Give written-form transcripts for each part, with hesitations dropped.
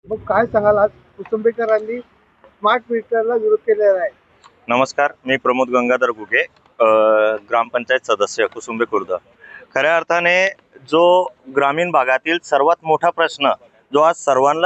मग काय सांगाल, आज कुसुंबेकरांनी स्मार्ट मीटरला विरोध केलेला आहे? नमस्कार, मी प्रमोद गंगाधर घुगे, ग्रामपंचायत सदस्य कुसुंबे खुर्द। खऱ्या अर्थाने जो ग्रामीण भागातील सर्वात मोठा प्रश्न जो आज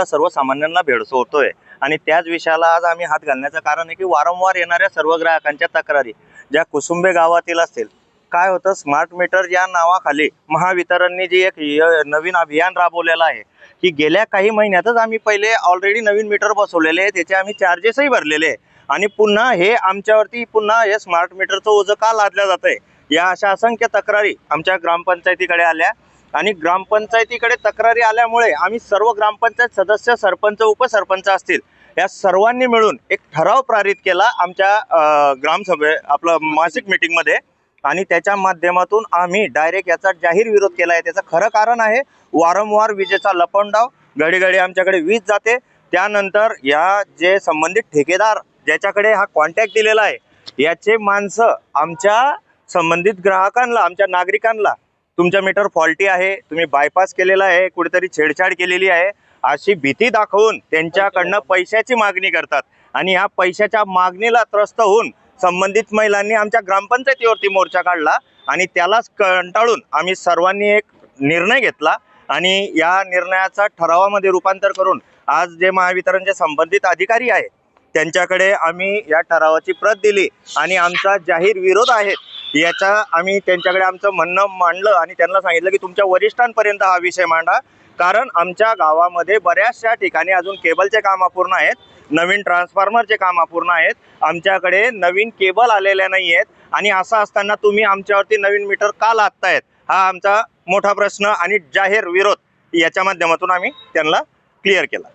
सर्वसामान्यांना भेडसावतोय आणि त्याच विषयाला आज आम्ही हात घालण्याचं कारण आहे की वारंवार येणाऱ्या सर्व ग्राहकांच्या तक्रारी ज्या कुसुंबे गावातील असतील। काय होतं, स्मार्ट मीटर या नावाखाली महावितरणने जी एक नवीन अभियान राबवलेलं आहे की गेल्या काही महिन्यातच आम्ही पहिले ऑलरेडी नवीन मीटर बसवलेले आहे, त्याचे आम्ही चार्जेसही भरलेले आहे आणि पुन्हा हे आमच्यावरती पुन्हा हे स्मार्ट मीटरचं ओझं का लादलं जातंय, या अशा असंख्य तक्रारी आमच्या ग्रामपंचायतीकडे आल्या आणि ग्रामपंचायतीकडे तक्रारी आल्यामुळे आम्ही सर्व ग्रामपंचायत सदस्य, सरपंच, उपसरपंच असतील या सर्वांनी मिळून एक ठराव पारित केला आमच्या ग्रामसभे आपलं मासिक मीटिंगमध्ये आणि त्याच्या माध्यमातून आम्ही डायरेक्ट याचा जाहीर विरोध केला आहे। त्याचं खरं कारण आहे वारंवार विजेचा लपंडाव, घडी आमच्याकडे वीज जाते, त्यानंतर या जे संबंधित ठेकेदार ज्याच्याकडे हा कॉन्टॅक्ट दिलेला आहे याचे माणसं आमच्या संबंधित ग्राहकांना, आमच्या नागरिकांना तुमचा मीटर फॉल्टी आहे, तुम्ही बायपास केलेला आहे, कुठेतरी छेडछाड केलेली आहे अशी भीती दाखवून त्यांच्याकडनं पैशाची मागणी करतात आणि ह्या पैशाच्या मागणीला त्रस्त होऊन संबंधित महिलांनी आमच्या ग्रामपंचायतीवरती मोर्चा काढला आणि त्यालाच कंटाळून आम्ही सर्वांनी एक निर्णय घेतला आणि या निर्णयाचा ठरावामध्ये रूपांतर करून आज जे महावितरणचे संबंधित अधिकारी आहेत त्यांच्याकडे आम्ही या ठरावाची प्रत दिली आणि आमचा जाहीर विरोध आहे याचा आम्ही त्यांच्याकडे आमचं म्हणणं मांडलं आणि त्यांना सांगितलं की तुमच्या वरिष्ठांपर्यंत हा विषय मांडा, कारण आमच्या गावामध्ये बऱ्याचशा ठिकाणी अजून केबलचे काम अपूर्ण आहेत, नवीन ट्रान्सफॉर्मरचे काम अपूर्ण आहेत, आमच्याकडे नवीन केबल आलेल्या नाही आहेत आणि असं असताना तुम्ही आमच्यावरती नवीन मीटर का लादतायत, हा आमचा मोठा प्रश्न आणि जाहीर विरोध याच्या माध्यमातून आम्ही त्यांना क्लिअर केला।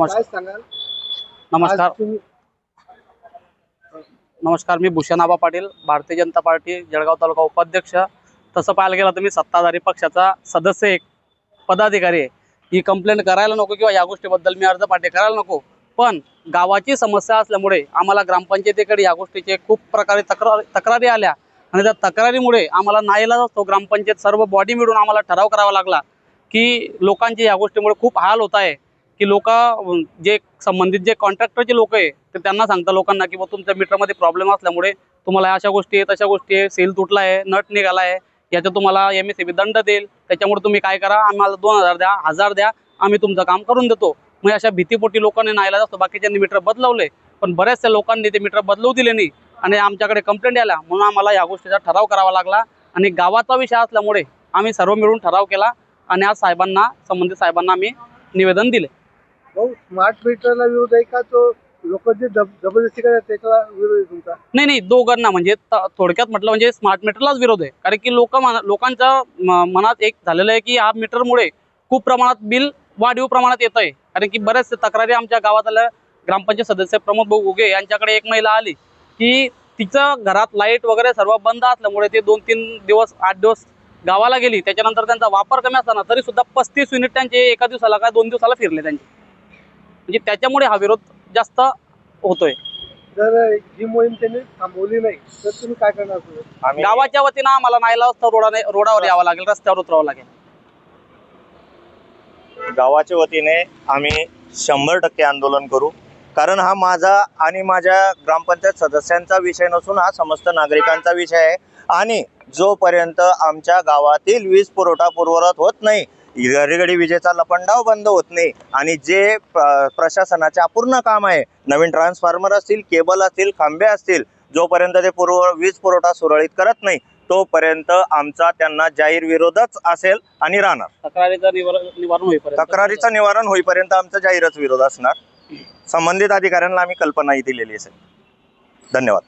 काय सांगाल? नमस्कार, मी भूषण आबा पाटील, भारतीय जनता पार्टी जळगाव तालुका उपाध्यक्ष। तसं पाहायला गेलं तर मी सत्ताधारी पक्षाचा सदस्य, एक पदाधिकारी आहे। ही कंप्लेंट करायला नको किंवा या गोष्टीबद्दल मी अर्ज पाठी करायला नको, पण गावाची समस्या असल्यामुळे आम्हाला ग्रामपंचायतीकडे या गोष्टीचे खूप प्रकारे तक्रारी आल्या आणि त्या तक्रारीमुळे आम्हाला नाईलाज असतो ग्रामपंचायत सर्व बॉडी मिळून आम्हाला ठराव करावा लागला की लोकांचे या गोष्टीमुळे खूप हाल होत आहे की लोक जे संबंधित जे कॉन्ट्रॅक्टरचे लोक आहे ते त्यांना सांगता लोकांना की तुमच्या मीटरमध्ये प्रॉब्लेम असल्यामुळे तुम्हाला अशा गोष्टी आहे, तशा गोष्टी आहे, सेल तुटला आहे, नट निघाला आहे, याचा तुम्हाला MSEB दंड देईल, त्याच्यामुळे तुम्ही काय करा, आम्हाला 2000 द्या, 1000 द्या, आम्ही तुमचं काम करून देतो। मग अशा भीतीपोटी लोकांनी नाईलाज असतो, बाकीच्यांनी मीटर बदलवले पण बऱ्याचशा लोकांनी ते मीटर बदलवू दिले नाही आणि आमच्याकडे कंप्लेंट आल्या म्हणून आम्हाला या गोष्टीचा ठराव करावा लागला आणि गावाचा विषय असल्यामुळे आम्ही सर्व मिळून ठराव केला आणि आज साहेबांना, संबंधित साहेबांना आम्ही निवेदन दिले। स्मार्ट मीटरला विरोध आहे का तो लोक जे जबरदस्ती करतात त्याचा विरोध आहे तुमचा? नाही, दोघांना, म्हणजे थोडक्यात म्हटलं म्हणजे स्मार्ट मीटरलाच विरोध आहे, कारण की लोकांच्या मनात एक झालेलं आहे की हा मीटरमुळे खूप प्रमाणात बिल वाढीव प्रमाणात येत आहे। कारण की बऱ्याच तक्रारी आमच्या गावातल्या ग्रामपंचायत सदस्य प्रमोद भाऊ घुगे यांच्याकडे एक महिला आली की तिचं घरात लाईट वगैरे सर्व बंद असल्यामुळे ते 2-3 दिवस 8 दिवस गावाला गेली, त्याच्यानंतर त्यांचा वापर कमी असताना तरी सुद्धा 35 युनिट त्यांचे एका दिवसाला काय 2 दिवसाला फिरले त्यांचे, म्हणजे त्याच्यामुळे हा विरोध जास्त होतोय। जर ही मोहीम त्यांनी थांबवली नाही तर तुम्ही काय करणार? गावाच्या वतीनं आम्हाला नाईलाज रोडावर यावं लागेल, रस्त्यावर उतरावं लागेल। गावाच्या वतीने आम्ही 100% आंदोलन करू, कारण हा माझा आणि माझ्या ग्रामपंचायत सदस्यांचा विषय नसून हा समस्त नागरिकांचा विषय आहे आणि जोपर्यंत आमच्या गावातील वीज पुरवठा पूर्ववत होत नाही, घडी विजेचा लपंडाव बंद होत नाही आणि जे प्रशासनाचे अपूर्ण काम आहे, नवीन ट्रान्सफॉर्मर असतील, केबल असतील, खांबे असतील, जोपर्यंत ते वीज पुरवठा सुरळीत करत नाही तोपर्यंत आमचा त्यांना जाहीर विरोधच असेल आणि राहणार। तक्रारीचं निवारण होईपर्यंत आमचा जाहीरच विरोध असणार। संबंधित अधिकाऱ्यांना आम्ही कल्पनाही दिलेली असेल। धन्यवाद।